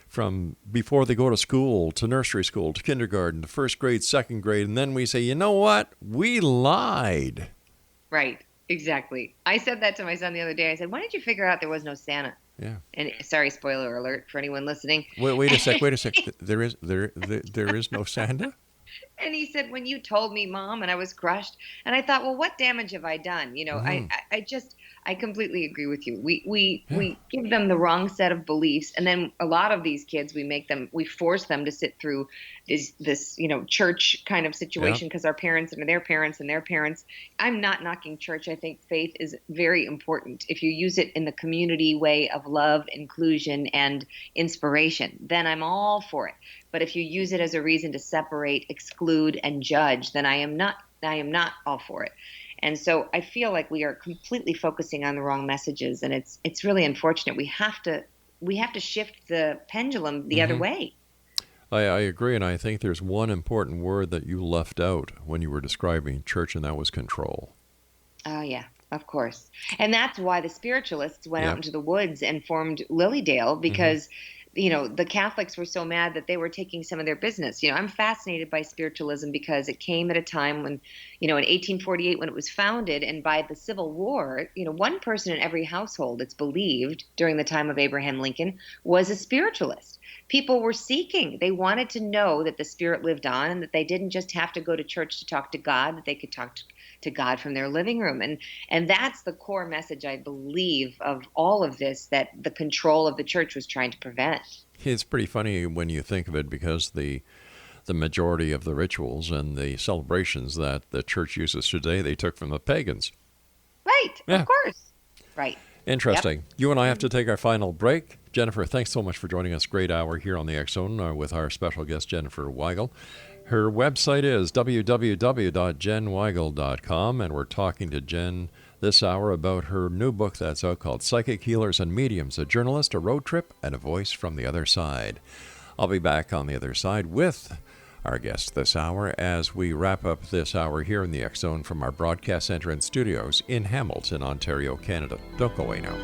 from before they go to school, to nursery school, to kindergarten, to first grade, second grade, and then we say, you know what? We lied. Right. Exactly. I said that to my son the other day. I said, "When did you figure out there was no Santa?" Yeah. And sorry, spoiler alert for anyone listening. Wait a sec. There is no Santa? And he said, "When you told me, Mom," and I was crushed. And I thought, well, what damage have I done? I completely agree with you. We give them the wrong set of beliefs, and then a lot of these kids, we force them to sit through this church kind of situation because our parents and their parents and their parents. I'm not knocking church. I think faith is very important. If you use it in the community way of love, inclusion, and inspiration, then I'm all for it. But if you use it as a reason to separate, exclude, and judge, then I am not all for it. And so I feel like we are completely focusing on the wrong messages, and it's really unfortunate. We have to shift the pendulum the other way. I agree, and I think there's one important word that you left out when you were describing church, and that was control. Oh, yeah, of course. And that's why the spiritualists went out into the woods and formed Lilydale, because the Catholics were so mad that they were taking some of their business. I'm fascinated by spiritualism because it came at a time when, in 1848 when it was founded, and by the Civil War, one person in every household, it's believed, during the time of Abraham Lincoln, was a spiritualist. People were seeking. They wanted to know that the spirit lived on and that they didn't just have to go to church to talk to God, that they could talk to God from their living room. And that's the core message, I believe, of all of this, that the control of the church was trying to prevent. It's pretty funny when you think of it, because the majority of the rituals and the celebrations that the church uses today, they took from the pagans. Right, of course. Right. Interesting. Yep. You and I have to take our final break. Jennifer, thanks so much for joining us. Great hour here on the X Zone with our special guest, Jennifer Weigel. Her website is www.jenweigel.com, and we're talking to Jen this hour about her new book that's out called Psychic Healers and Mediums, a journalist, a road trip, and a voice from the other side. I'll be back on the other side with our guest this hour as we wrap up this hour here in the X Zone from our broadcast center and studios in Hamilton, Ontario, Canada. Don't go away now.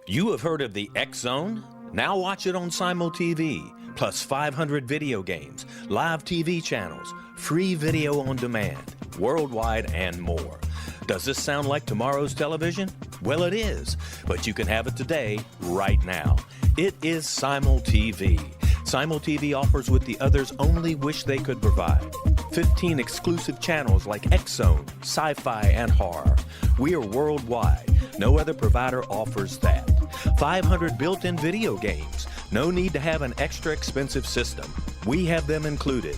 You have heard of the X Zone? Now watch it on Simul TV, plus 500 video games, live TV channels, free video on demand, worldwide, and more. Does this sound like tomorrow's television? Well, it is, but you can have it today, right now. It is Simul TV. Simul TV offers what the others only wish they could provide. 15 exclusive channels like X Zone, sci-fi, and horror. We are worldwide. No other provider offers that. 500 built-in video games. No need to have an extra expensive system. We have them included.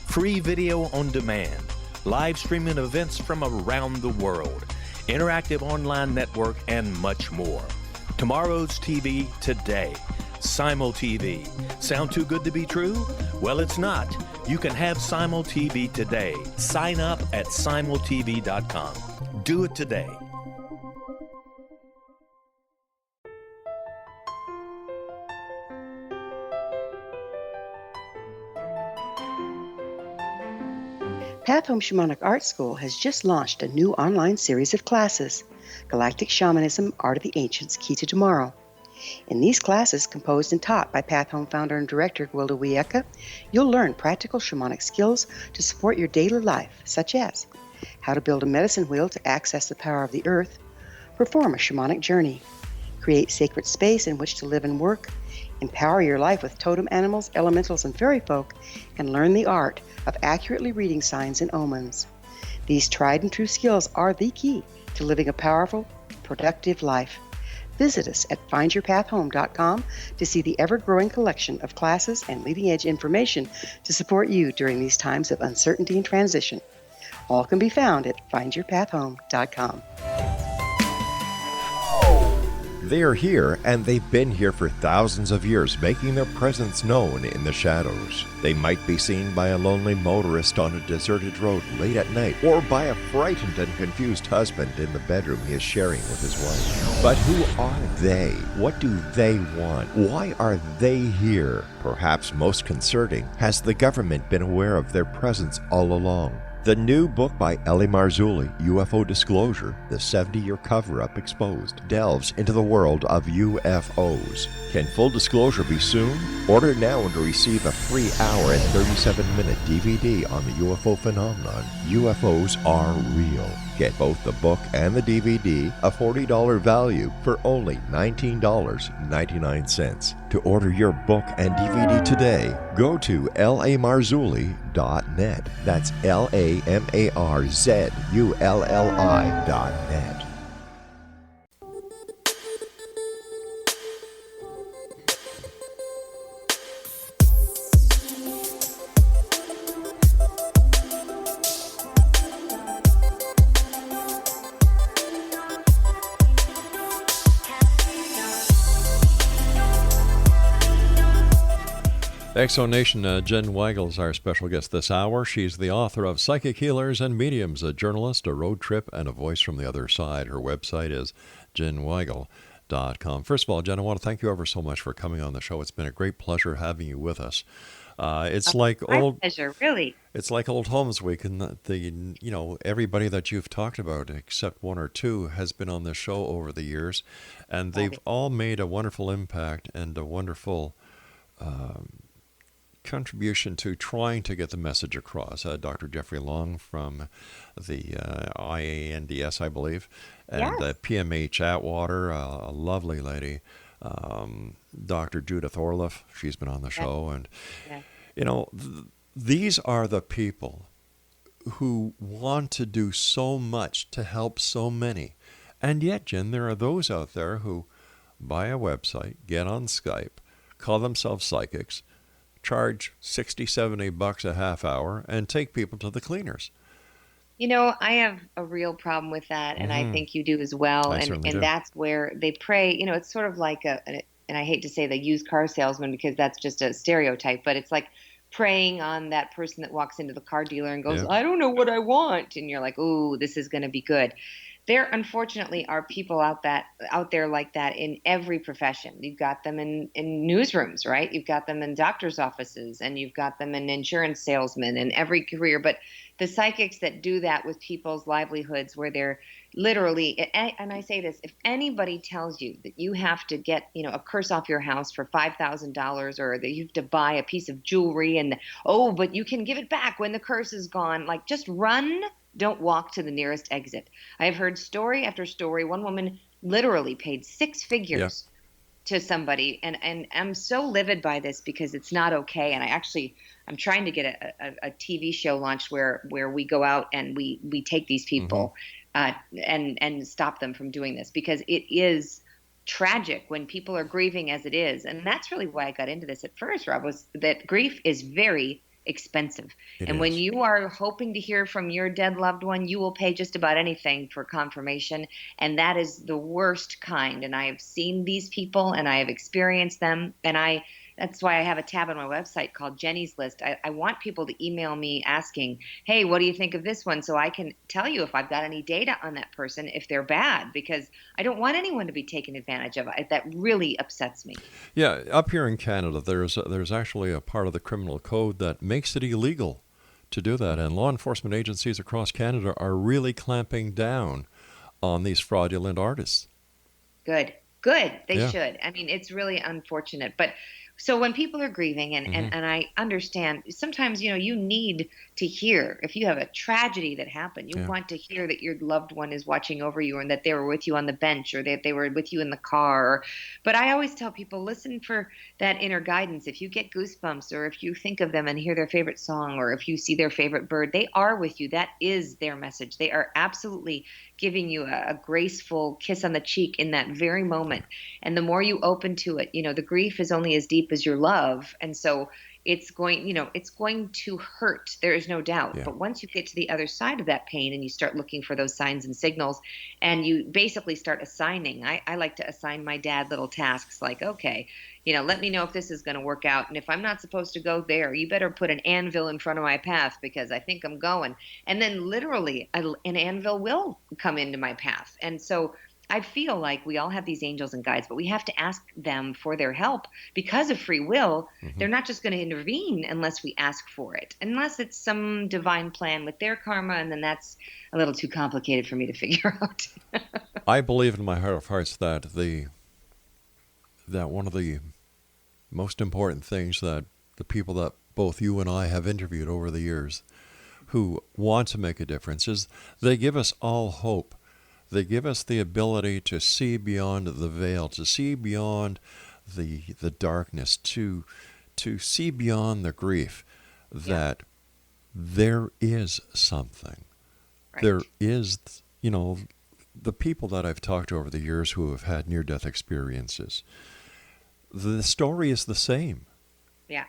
Free video on demand. Live streaming events from around the world. Interactive online network, and much more. Tomorrow's TV today. Simul TV. Sound too good to be true? Well, it's not. You can have Simul TV today. Sign up at simultv.com. Do it today. Path Home Shamanic Art School has just launched a new online series of classes, Galactic Shamanism, Art of the Ancients, Key to Tomorrow. In these classes, composed and taught by Path Home founder and director Gwilda Wiyaka, you'll learn practical shamanic skills to support your daily life, such as how to build a medicine wheel to access the power of the earth, perform a shamanic journey, create sacred space in which to live and work, empower your life with totem animals, elementals, and fairy folk, and learn the art of accurately reading signs and omens. These tried and true skills are the key to living a powerful, productive life. Visit us at findyourpathhome.com to see the ever-growing collection of classes and leading-edge information to support you during these times of uncertainty and transition. All can be found at findyourpathhome.com. They are here, and they've been here for thousands of years, making their presence known in the shadows. They might be seen by a lonely motorist on a deserted road late at night, or by a frightened and confused husband in the bedroom he is sharing with his wife. But who are they? What do they want? Why are they here? Perhaps most concerning, has the government been aware of their presence all along? The new book by Ellie Marzulli, UFO Disclosure, the 70-year cover-up exposed, delves into the world of UFOs. Can full disclosure be soon? Order now and receive a free hour and 37-minute DVD on the UFO phenomenon. UFOs are real. Get both the book and the DVD, a $40 value, for only $19.99. To order your book and DVD today, go to lamarzulli.net. That's LAMARZULLI.net. Exo Nation, Jen Weigel is our special guest this hour. She's the author of Psychic Healers and Mediums, a journalist, a road trip, and a voice from the other side. Her website is jenweigel.com. First of all, Jen, I want to thank you ever so much for coming on the show. It's been a great pleasure having you with us. It's like old pleasure, really. It's like old Homes Week, and the everybody that you've talked about, except one or two, has been on the show over the years, and they've all made a wonderful impact and a wonderful contribution to trying to get the message across. Dr. Jeffrey Long from the IANDS, I believe, and PMH Atwater, a lovely lady. Dr. Judith Orloff, she's been on the show. And, these are the people who want to do so much to help so many. And yet, Jen, there are those out there who buy a website, get on Skype, call themselves psychics, charge $60-$70 a half hour, and take people to the cleaners. I have a real problem with that, and I think you do as well. And that's where they prey. It's sort of like and I hate to say the used car salesman because that's just a stereotype, but it's like preying on that person that walks into the car dealer and goes, I don't know what I want. And you're like, ooh, this is going to be good. There, unfortunately, are people out there like that in every profession. You've got them in newsrooms, right? You've got them in doctors' offices, and you've got them in insurance salesmen in every career. But the psychics that do that with people's livelihoods, where they're literally, and I say this, if anybody tells you that you have to get, a curse off your house for $5,000, or that you have to buy a piece of jewelry and, but you can give it back when the curse is gone, like, just run. Don't walk to the nearest exit. I have heard story after story. One woman literally paid 6 figures to somebody, and I'm so livid by this because it's not okay. And I'm trying to get a TV show launched where we go out and we take these people and stop them from doing this, because it is tragic when people are grieving as it is. And that's really why I got into this at first, Rob, was that grief is very expensive. When you are hoping to hear from your dead loved one, you will pay just about anything for confirmation. And that is the worst kind. And I have seen these people and I have experienced them. And that's why I have a tab on my website called Jenny's List. I want people to email me asking, hey, what do you think of this one? So I can tell you if I've got any data on that person, if they're bad, because I don't want anyone to be taken advantage of. That really upsets me. Yeah, up here in Canada, there's actually a part of the criminal code that makes it illegal to do that. And law enforcement agencies across Canada are really clamping down on these fraudulent artists. Good. They should. I mean, it's really unfortunate. But so when people are grieving, and I understand, sometimes, you need to hear, if you have a tragedy that happened, you want to hear that your loved one is watching over you, and that they were with you on the bench, or that they were with you in the car. But I always tell people, listen for that inner guidance. If you get goosebumps, or if you think of them and hear their favorite song, or if you see their favorite bird, they are with you. That is their message. They are absolutely giving you a graceful kiss on the cheek in that very moment. And the more you open to it, the grief is only as deep as your love. And so it's going to hurt. There is no doubt. Yeah. But once you get to the other side of that pain and you start looking for those signs and signals, and you basically start assigning, I like to assign my dad little tasks like, okay, let me know if this is going to work out. And if I'm not supposed to go there, you better put an anvil in front of my path because I think I'm going. And then literally an anvil will come into my path. And so I feel like we all have these angels and guides, but we have to ask them for their help because of free will. They're not just going to intervene unless we ask for it, unless it's some divine plan with their karma. And then that's a little too complicated for me to figure out. I believe in my heart of hearts that that one of the most important things that the people that both you and I have interviewed over the years who want to make a difference is they give us all hope. They give us the ability to see beyond the veil, to see beyond the darkness, to see beyond the grief, that there is something. Right. There is, the people that I've talked to over the years who have had near-death experiences, the story is the same. Yeah.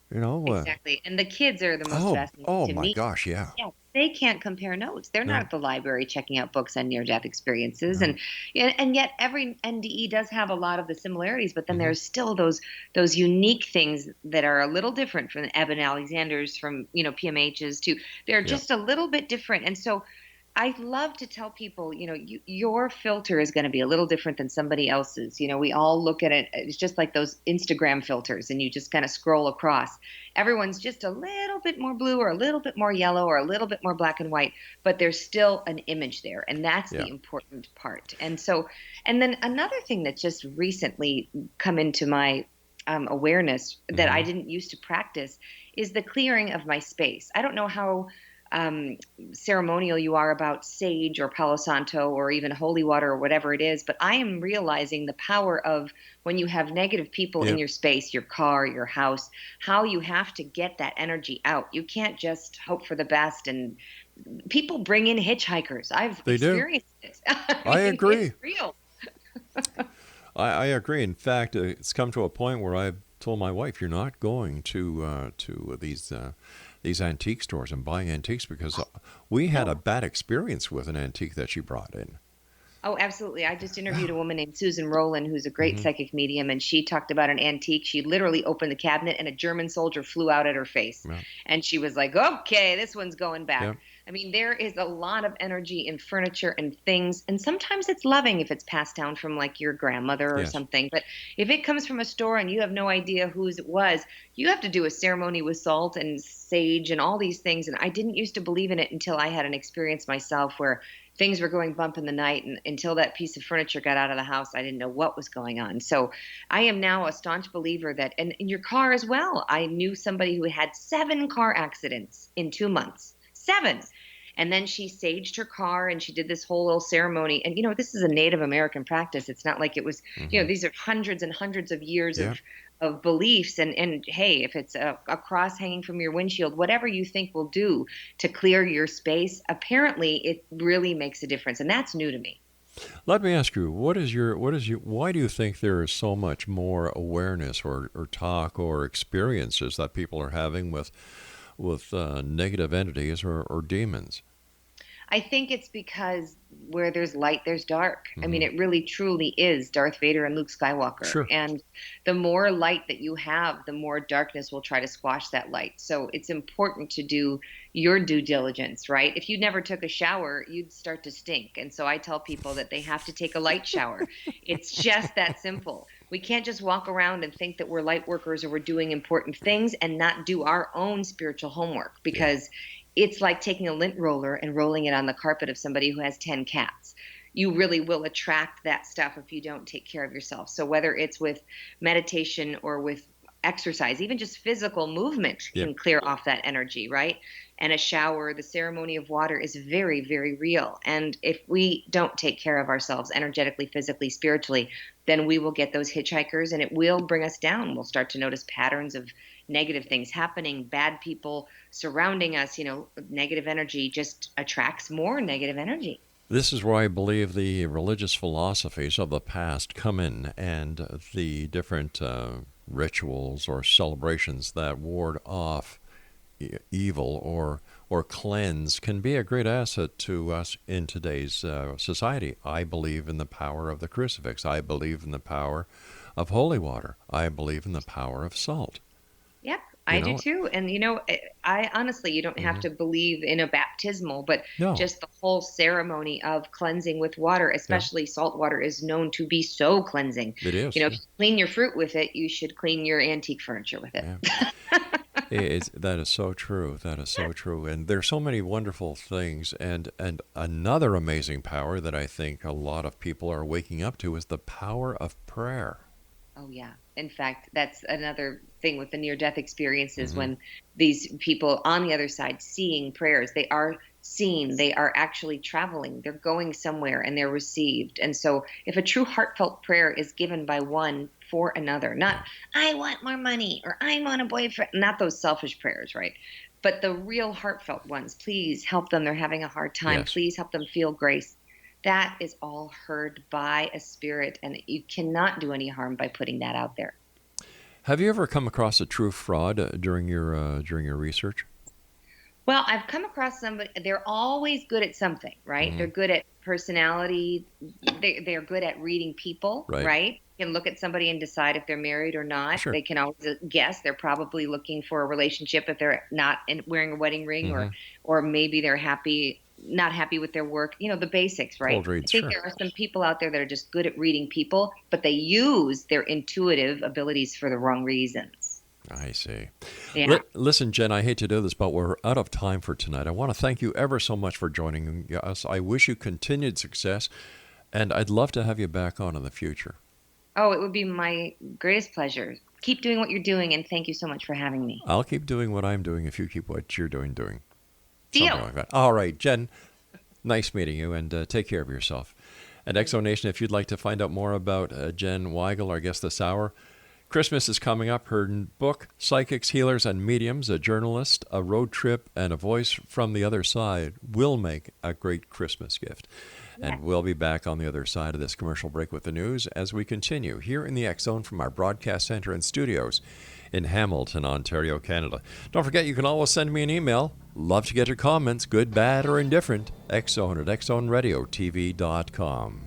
Exactly. And the kids are the most fascinating to me. Oh my gosh, yeah. Yeah, they can't compare notes. They're not at the library checking out books on near-death experiences, and yet every NDE does have a lot of the similarities. But then there's still those unique things that are a little different from Eben Alexander's, from PMHs to they're just a little bit different. And so I love to tell people, your filter is going to be a little different than somebody else's. We all look at it. It's just like those Instagram filters, and you just kind of scroll across. Everyone's just a little bit more blue or a little bit more yellow or a little bit more black and white, but there's still an image there. And that's the important part. And then another thing that's just recently come into my awareness that I didn't used to practice is the clearing of my space. I don't know how ceremonial you are about sage or Palo Santo or even holy water or whatever it is, but I am realizing the power of when you have negative people in your space, your car, your house, how you have to get that energy out. You can't just hope for the best. And people bring in hitchhikers. I've experienced it. I agree. It's real. I agree. In fact, it's come to a point where I've told my wife, "You're not going to these antique stores and buying antiques," because we had a bad experience with an antique that she brought in. Oh, absolutely. I just interviewed a woman named Susan Rowland, who's a great psychic medium, and she talked about an antique. She literally opened the cabinet and a German soldier flew out at her face. Yeah. And she was like, okay, this one's going back. Yeah. I mean, there is a lot of energy in furniture and things, and sometimes it's loving if it's passed down from like your grandmother or something. But if it comes from a store and you have no idea whose it was, you have to do a ceremony with salt and sage and all these things. And I didn't used to believe in it until I had an experience myself where things were going bump in the night, and until that piece of furniture got out of the house, I didn't know what was going on. So I am now a staunch believer that, and in your car as well, I knew somebody who had 7 car accidents in 2 months. 7. And then she saged her car and she did this whole little ceremony. And, this is a Native American practice. It's not like it was, these are hundreds and hundreds of years of beliefs. And hey, if it's a cross hanging from your windshield, whatever you think will do to clear your space, apparently it really makes a difference. And that's new to me. Let me ask you, why do you think there is so much more awareness or talk or experiences that people are having with negative entities or demons? I think it's because where there's light, there's dark. I mean, it really truly is Darth Vader and Luke Skywalker. Sure. And the more light that you have, the more darkness will try to squash that light. So it's important to do your due diligence, right? If you never took a shower, you'd start to stink. And so I tell people that they have to take a light shower. It's just that simple. We can't just walk around and think that we're light workers or we're doing important things and not do our own spiritual homework, because it's like taking a lint roller and rolling it on the carpet of somebody who has 10 cats. You really will attract that stuff if you don't take care of yourself. So whether it's with meditation or with exercise, even just physical movement can clear off that energy, right? And a shower, the ceremony of water is very, very real. And if we don't take care of ourselves energetically, physically, spiritually, then we will get those hitchhikers and it will bring us down. We'll start to notice patterns of negative things happening, bad people surrounding us. Negative energy just attracts more negative energy. This is where I believe the religious philosophies of the past come in, and the different rituals or celebrations that ward off evil or cleanse can be a great asset to us in today's society. I believe in the power of the crucifix. I believe in the power of holy water. I believe in the power of salt. Yep, I do too. And, I honestly, you don't have to believe in a baptismal, but just the whole ceremony of cleansing with water, especially salt water, is known to be so cleansing. It is. If you clean your fruit with it, you should clean your antique furniture with it. Yeah. That is so true. That is so true. And there's so many wonderful things. And another amazing power that I think a lot of people are waking up to is the power of prayer. Oh, yeah. In fact, that's another thing with the near-death experiences when these people on the other side seeing prayers, they are seen, they are actually traveling, they're going somewhere and they're received. And so if a true heartfelt prayer is given by one for another, not I want more money or I want a boyfriend, not those selfish prayers, right? But the real heartfelt ones, please help them. They're having a hard time. Yes. Please help them feel grace. That is all heard by a spirit, and you cannot do any harm by putting that out there. Have you ever come across a true fraud during your research? Well, I've come across somebody. They're always good at something, right? They're good at personality. They're good at reading people, right? You can look at somebody and decide if they're married or not. Sure. They can always guess. They're probably looking for a relationship if they're not wearing a wedding ring, or maybe they're not happy with their work. The basics, right? I think there are some people out there that are just good at reading people, but they use their intuitive abilities for the wrong reasons. I see. Yeah. Listen, Jen, I hate to do this, but we're out of time for tonight. I want to thank you ever so much for joining us. I wish you continued success, and I'd love to have you back on in the future. Oh, it would be my greatest pleasure. Keep doing what you're doing, and thank you so much for having me. I'll keep doing what I'm doing if you keep what you're doing. Deal. Like that. All right, Jen, nice meeting you, and take care of yourself. And Exo Nation, if you'd like to find out more about Jen Weigel, our guest this hour, Christmas is coming up. Her book, Psychics, Healers, and Mediums, a journalist, a road trip, and a voice from the other side will make a great Christmas gift. And we'll be back on the other side of this commercial break with the news as we continue here in the X Zone from our broadcast center and studios in Hamilton, Ontario, Canada. Don't forget, you can always send me an email. Love to get your comments, good, bad, or indifferent. Xzone at xzoneradiotv.com.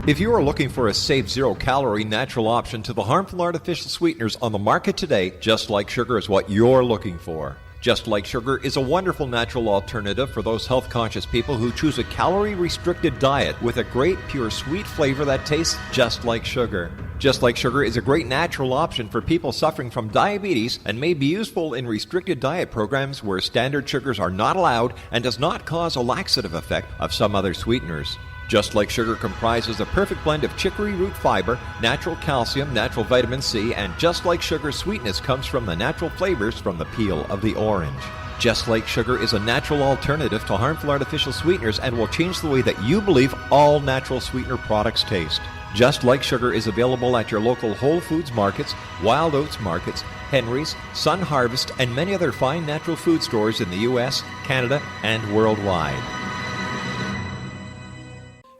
If you are looking for a safe, zero-calorie, natural option to the harmful artificial sweeteners on the market today, Just Like Sugar is what you're looking for. Just Like Sugar is a wonderful natural alternative for those health-conscious people who choose a calorie-restricted diet with a great, pure, sweet flavor that tastes just like sugar. Just Like Sugar is a great natural option for people suffering from diabetes and may be useful in restricted diet programs where standard sugars are not allowed and does not cause a laxative effect of some other sweeteners. Just Like Sugar comprises a perfect blend of chicory root fiber, natural calcium, natural vitamin C, and Just Like Sugar's sweetness comes from the natural flavors from the peel of the orange. Just Like Sugar is a natural alternative to harmful artificial sweeteners and will change the way that you believe all natural sweetener products taste. Just Like Sugar is available at your local Whole Foods markets, Wild Oats markets, Henry's, Sun Harvest, and many other fine natural food stores in the U.S., Canada, and worldwide.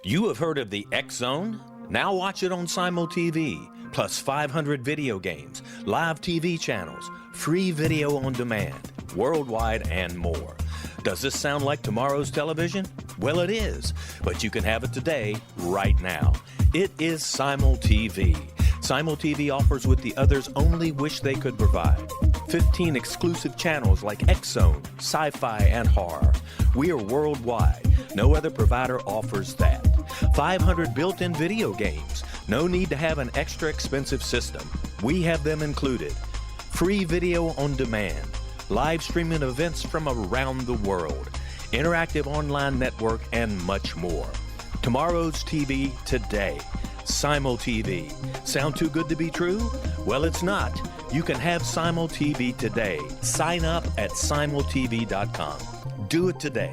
You have heard of the X Zone? Now watch it on Simul TV, plus 500 video games, live TV channels, free video on demand, worldwide, and more. Does this sound like tomorrow's television? Well, it is, but you can have it today, right now. It is Simul TV. Simul TV offers what the others only wish they could provide. 15 exclusive channels like X Zone, sci-fi, and horror. We are worldwide. No other provider offers that. 500 built-in video games. No need to have an extra expensive system. We have them included. Free video on demand. Live streaming events from around the world. Interactive online network, and much more. Tomorrow's TV today. Simul TV. Sound too good to be true? Well, it's not. You can have Simul TV today. Sign up at simultv.com. Do it today.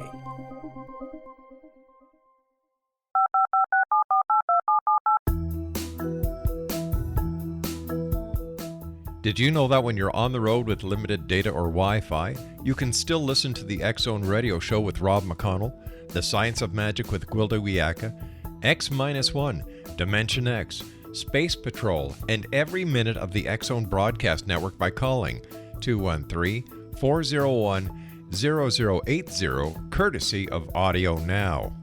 Did you know that when you're on the road with limited data or Wi-Fi, you can still listen to the X-Zone Radio Show with Rob McConnell, The Science of Magic with Gwilda Wiyaka, X-1, Dimension X, Space Patrol, and every minute of the X-Zone broadcast network by calling 213-401-0080, courtesy of Audio Now.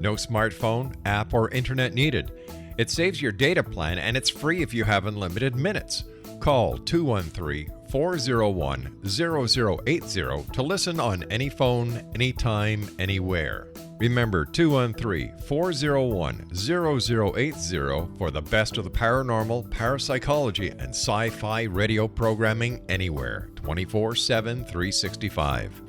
No smartphone, app, or internet needed. It saves your data plan and it's free if you have unlimited minutes. Call 213-401-0080 to listen on any phone, anytime, anywhere. Remember 213-401-0080 for the best of the paranormal, parapsychology, and sci-fi radio programming anywhere, 24/7, 365.